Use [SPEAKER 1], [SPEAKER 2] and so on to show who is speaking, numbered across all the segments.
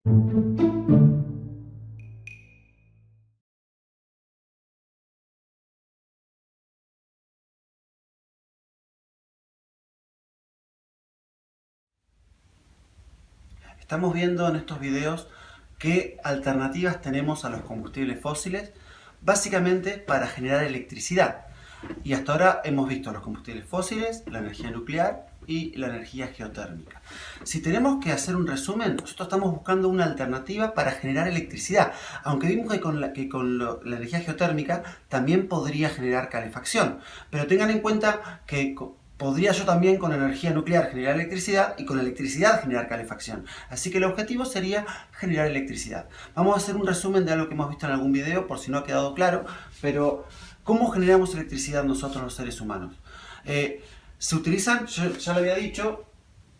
[SPEAKER 1] Estamos viendo en estos videos qué alternativas tenemos a los combustibles fósiles, básicamente para generar electricidad. Y hasta ahora hemos visto los combustibles fósiles, la energía nuclear y la energía geotérmica. Si tenemos que hacer un resumen, nosotros estamos buscando una alternativa para generar electricidad, aunque vimos que con la energía geotérmica también podría generar calefacción. Pero tengan en cuenta que podría yo también con energía nuclear generar electricidad y con electricidad generar calefacción. Así que el objetivo sería generar electricidad. Vamos a hacer un resumen de algo que hemos visto en algún video por si no ha quedado claro, pero ¿cómo generamos electricidad nosotros los seres humanos? Se utilizan, yo ya lo había dicho,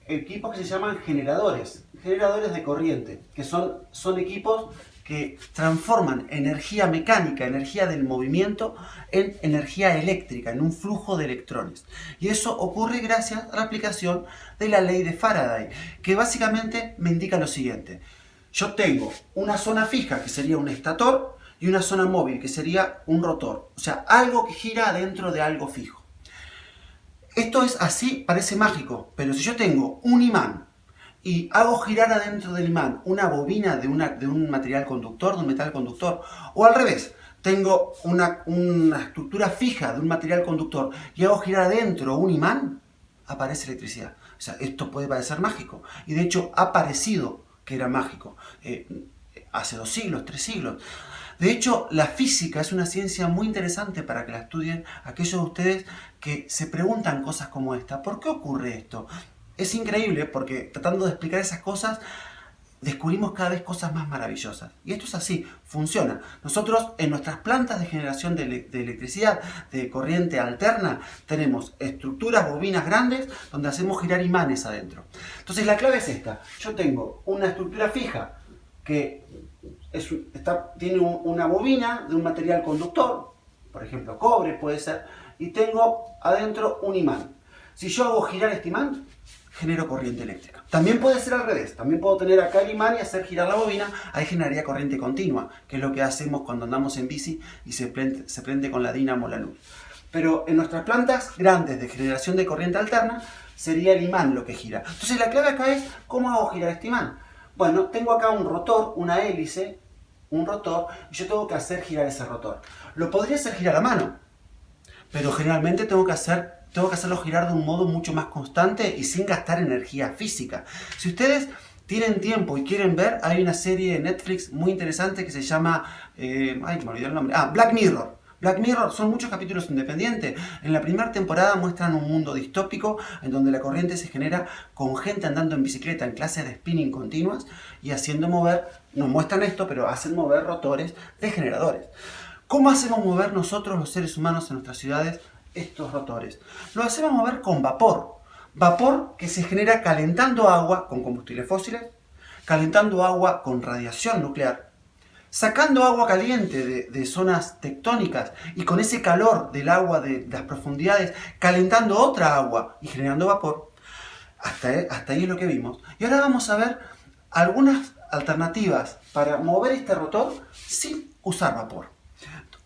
[SPEAKER 1] equipos que se llaman generadores de corriente, que son equipos que transforman energía mecánica, energía del movimiento, en energía eléctrica, en un flujo de electrones. Y eso ocurre gracias a la aplicación de la ley de Faraday, que básicamente me indica lo siguiente. Yo tengo una zona fija, que sería un estator, y una zona móvil, que sería un rotor. O sea, algo que gira dentro de algo fijo. Esto es así, parece mágico, pero si yo tengo un imán y hago girar adentro del imán una bobina de un material conductor, de un metal conductor, o al revés, tengo una estructura fija de un material conductor y hago girar adentro un imán, aparece electricidad. O sea, esto puede parecer mágico, y de hecho ha parecido que era mágico hace 2 siglos, 3 siglos. De hecho, la física es una ciencia muy interesante para que la estudien aquellos de ustedes que se preguntan cosas como esta. ¿Por qué ocurre esto? Es increíble porque tratando de explicar esas cosas descubrimos cada vez cosas más maravillosas. Y esto es así, funciona. Nosotros en nuestras plantas de generación de electricidad, de corriente alterna, tenemos estructuras, bobinas grandes, donde hacemos girar imanes adentro. Entonces la clave es esta. Yo tengo una estructura fija que tiene una bobina de un material conductor, por ejemplo cobre puede ser, y tengo adentro un imán. Si yo hago girar este imán, genero corriente eléctrica. También puede ser al revés, también puedo tener acá el imán y hacer girar la bobina, ahí generaría corriente continua, que es lo que hacemos cuando andamos en bici y se prende con la dínamo la luz. Pero en nuestras plantas grandes de generación de corriente alterna, sería el imán lo que gira. Entonces la clave acá es, ¿cómo hago girar este imán? Bueno, tengo acá un rotor, una hélice, un rotor, y yo tengo que hacer girar ese rotor. Lo podría hacer girar a mano, pero generalmente tengo que hacerlo girar de un modo mucho más constante y sin gastar energía física. Si ustedes tienen tiempo y quieren ver, hay una serie de Netflix muy interesante que se llama, me olvidé el nombre, Black Mirror. Black Mirror son muchos capítulos independientes. En la primera temporada muestran un mundo distópico en donde la corriente se genera con gente andando en bicicleta en clases de spinning continuas y haciendo mover, no muestran esto, pero hacen mover rotores de generadores. ¿Cómo hacemos mover nosotros los seres humanos en nuestras ciudades estos rotores? Lo hacemos mover con vapor. Vapor que se genera calentando agua con combustibles fósiles, calentando agua con radiación nuclear, sacando agua caliente de zonas tectónicas y con ese calor del agua de las profundidades, calentando otra agua y generando vapor. Hasta ahí es lo que vimos. Y ahora vamos a ver algunas alternativas para mover este rotor sin usar vapor.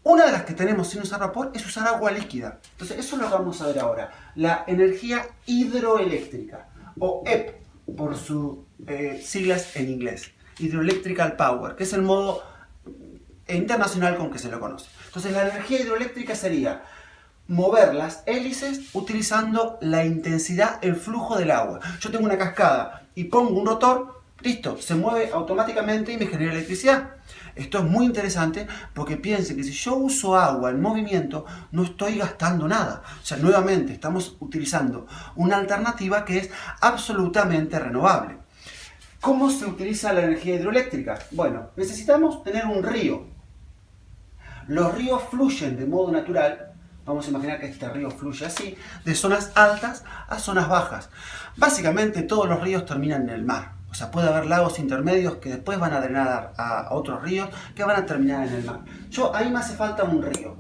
[SPEAKER 1] Una de las que tenemos sin usar vapor es usar agua líquida. Entonces eso es lo que vamos a ver ahora. La energía hidroeléctrica, o EP por sus siglas en inglés. Hydroelectrical Power, que es el modo internacional con que se lo conoce. Entonces la energía hidroeléctrica sería mover las hélices utilizando la intensidad, el flujo del agua. Yo tengo una cascada y pongo un rotor, listo, se mueve automáticamente y me genera electricidad. Esto es muy interesante porque piensen que si yo uso agua en movimiento, no estoy gastando nada. O sea, nuevamente estamos utilizando una alternativa que es absolutamente renovable. ¿Cómo se utiliza la energía hidroeléctrica? Bueno, necesitamos tener un río. Los ríos fluyen de modo natural, vamos a imaginar que este río fluye así, de zonas altas a zonas bajas. Básicamente todos los ríos terminan en el mar. O sea, puede haber lagos intermedios que después van a drenar a otros ríos que van a terminar en el mar. Ahí me hace falta un río.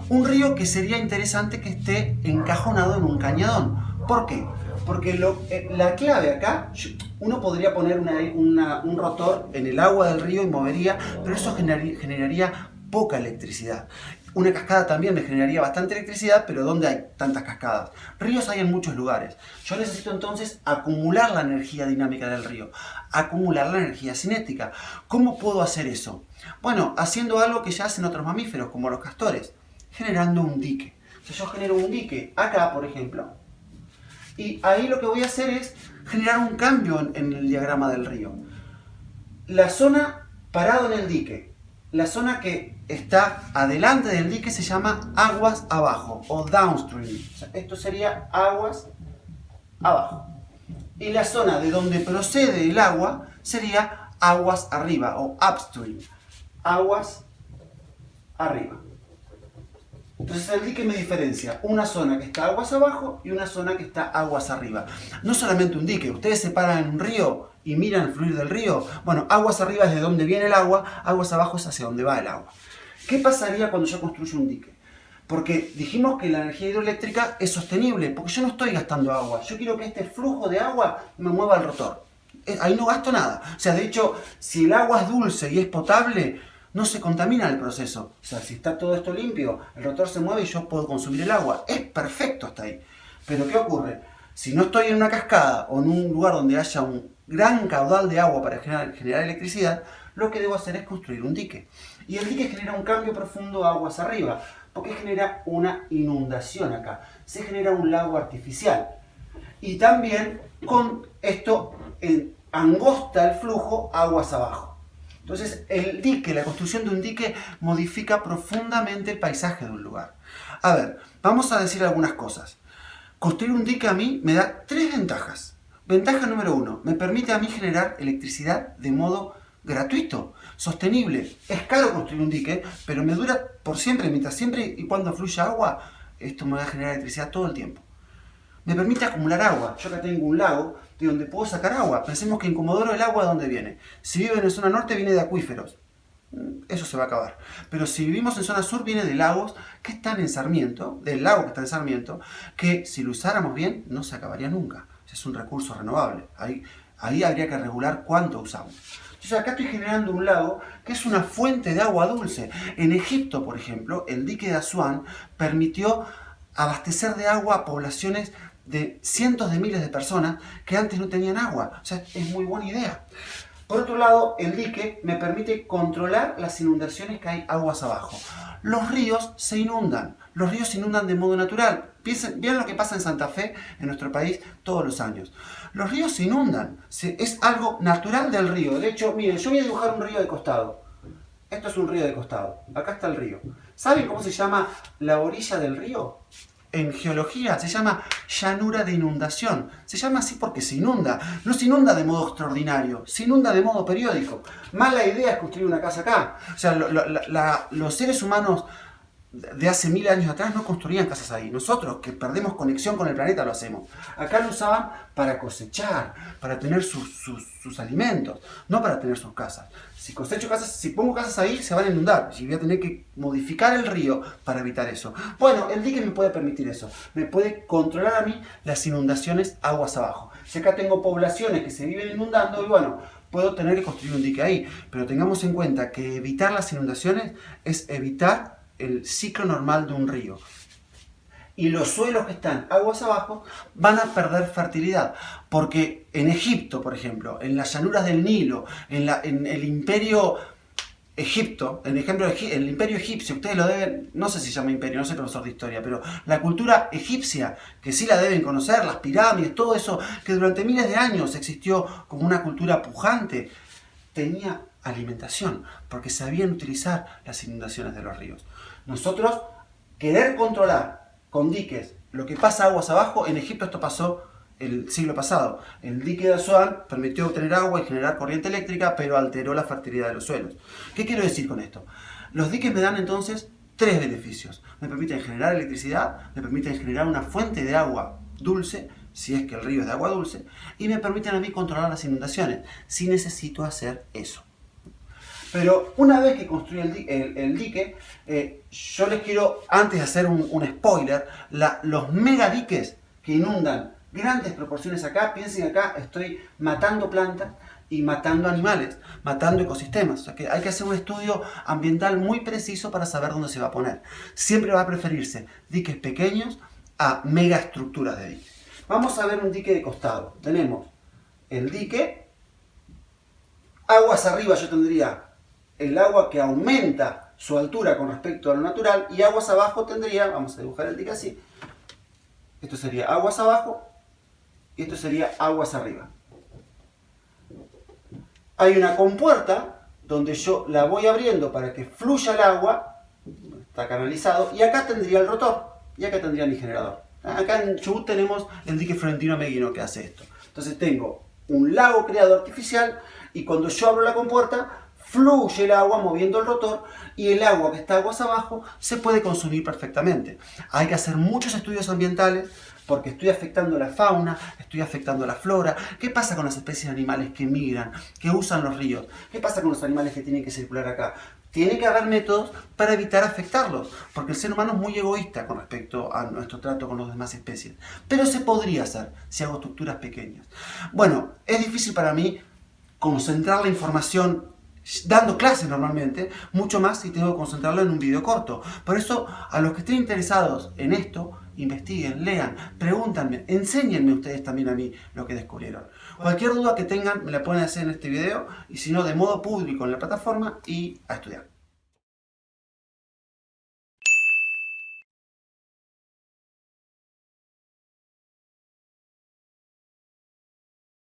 [SPEAKER 1] Un río que sería interesante que esté encajonado en un cañadón. ¿Por qué? Porque la clave acá, Uno podría poner un rotor en el agua del río y movería, pero eso generaría poca electricidad. Una cascada también me generaría bastante electricidad, pero ¿dónde hay tantas cascadas? Ríos hay en muchos lugares. Yo necesito entonces acumular la energía dinámica del río, acumular la energía cinética. ¿Cómo puedo hacer eso? Bueno, haciendo algo que ya hacen otros mamíferos, como los castores, generando un dique. O sea, yo genero un dique acá, por ejemplo, y ahí lo que voy a hacer es generar un cambio en el diagrama del río. La zona parado en el dique, la zona que está adelante del dique se llama aguas abajo o downstream. O sea, esto sería aguas abajo. Y la zona de donde procede el agua sería aguas arriba o upstream. Aguas arriba. Entonces el dique me diferencia una zona que está aguas abajo y una zona que está aguas arriba. No solamente un dique, ustedes se paran en un río y miran el fluir del río. Bueno, aguas arriba es de donde viene el agua, aguas abajo es hacia donde va el agua. ¿Qué pasaría cuando yo construyo un dique? Porque dijimos que la energía hidroeléctrica es sostenible, porque yo no estoy gastando agua. Yo quiero que este flujo de agua me mueva el rotor. Ahí no gasto nada. O sea, de hecho, si el agua es dulce y es potable, no se contamina el proceso. O sea, si está todo esto limpio, el rotor se mueve y yo puedo consumir el agua. Es perfecto hasta ahí. Pero ¿qué ocurre? Si no estoy en una cascada o en un lugar donde haya un gran caudal de agua para generar electricidad, lo que debo hacer es construir un dique. Y el dique genera un cambio profundo aguas arriba, porque genera una inundación acá. Se genera un lago artificial. Y también con esto angosta el flujo aguas abajo. Entonces el dique, la construcción de un dique modifica profundamente el paisaje de un lugar. A ver, vamos a decir algunas cosas. Construir un dique a mí me da 3 ventajas. Ventaja número 1, me permite a mí generar electricidad de modo gratuito, sostenible. Es caro construir un dique, pero me dura por siempre, mientras siempre y cuando fluya agua, esto me va a generar electricidad todo el tiempo. Me permite acumular agua. Yo acá tengo un lago de donde puedo sacar agua. Pensemos que en Comodoro el agua, ¿de dónde viene? Si viven en zona norte, viene de acuíferos. Eso se va a acabar. Pero si vivimos en zona sur, viene de lagos que están en Sarmiento, del lago que está en Sarmiento, que si lo usáramos bien, no se acabaría nunca. Es un recurso renovable. Ahí habría que regular cuánto usamos. Entonces acá estoy generando un lago que es una fuente de agua dulce. En Egipto, por ejemplo, el dique de Asuán permitió abastecer de agua a poblaciones de cientos de miles de personas que antes no tenían agua. O sea, es muy buena idea. Por otro lado, el dique me permite controlar las inundaciones que hay aguas abajo. Los ríos se inundan. Los ríos se inundan de modo natural. Vean lo que pasa en Santa Fe, en nuestro país, todos los años. Los ríos se inundan. Es algo natural del río. De hecho, miren, yo voy a dibujar un río de costado. Esto es un río de costado. Acá está el río. ¿Saben cómo se llama la orilla del río? En geología se llama llanura de inundación. Se llama así porque se inunda. No se inunda de modo extraordinario, se inunda de modo periódico. Mala idea es construir una casa acá. O sea, los seres humanos de hace 1000 años atrás no construían casas ahí. Nosotros, que perdemos conexión con el planeta, lo hacemos. Acá lo usaban para cosechar, para tener sus alimentos, no para tener sus casas. Si cosecho casas, si pongo casas ahí, se van a inundar. Y voy a tener que modificar el río para evitar eso. Bueno, el dique me puede permitir eso. Me puede controlar a mí las inundaciones aguas abajo. Si acá tengo poblaciones que se viven inundando, y bueno, puedo tener que construir un dique ahí. Pero tengamos en cuenta que evitar las inundaciones es evitar el ciclo normal de un río. Y los suelos que están aguas abajo van a perder fertilidad. Porque en Egipto, por ejemplo, en las llanuras del Nilo, en el imperio Egipto, el imperio egipcio, ustedes lo deben, no sé si se llama imperio, no soy profesor de historia, pero la cultura egipcia, que sí la deben conocer, las pirámides, todo eso, que durante miles de años existió como una cultura pujante, tenía alimentación, porque sabían utilizar las inundaciones de los ríos. Nosotros, querer controlar con diques lo que pasa aguas abajo, en Egipto esto pasó el siglo pasado. El dique de Asuán permitió obtener agua y generar corriente eléctrica, pero alteró la fertilidad de los suelos. ¿Qué quiero decir con esto? Los diques me dan entonces 3 beneficios. Me permiten generar electricidad, me permiten generar una fuente de agua dulce, si es que el río es de agua dulce, y me permiten a mí controlar las inundaciones, si necesito hacer eso. Pero una vez que construí el dique, yo les quiero, antes de hacer un spoiler, los megadiques que inundan grandes proporciones acá. Piensen acá, estoy matando plantas y matando animales, matando ecosistemas. O sea que hay que hacer un estudio ambiental muy preciso para saber dónde se va a poner. Siempre va a preferirse diques pequeños a megaestructuras de diques. Vamos a ver un dique de costado. Tenemos el dique, aguas arriba yo tendría el agua que aumenta su altura con respecto a lo natural, y aguas abajo tendría, vamos a dibujar el dique así, esto sería aguas abajo y esto sería aguas arriba. Hay una compuerta donde yo la voy abriendo para que fluya el agua, está canalizado, y acá tendría el rotor, y acá tendría mi generador. Acá en Chubut tenemos el dique Florentino Meguino que hace esto. Entonces tengo un lago creado artificial, y cuando yo abro la compuerta, fluye el agua moviendo el rotor, y el agua que está aguas abajo se puede consumir perfectamente. Hay que hacer muchos estudios ambientales porque estoy afectando la fauna, estoy afectando la flora. ¿Qué pasa con las especies de animales que migran, que usan los ríos? ¿Qué pasa con los animales que tienen que circular acá? Tiene que haber métodos para evitar afectarlos, porque el ser humano es muy egoísta con respecto a nuestro trato con las demás especies. Pero se podría hacer si hago estructuras pequeñas. Bueno, es difícil para mí concentrar la información dando clases normalmente, mucho más si tengo que concentrarlo en un video corto. Por eso, a los que estén interesados en esto, investiguen, lean, pregúntenme, enséñenme ustedes también a mí lo que descubrieron. Cualquier duda que tengan me la pueden hacer en este video, y si no, de modo público en la plataforma, y a estudiar.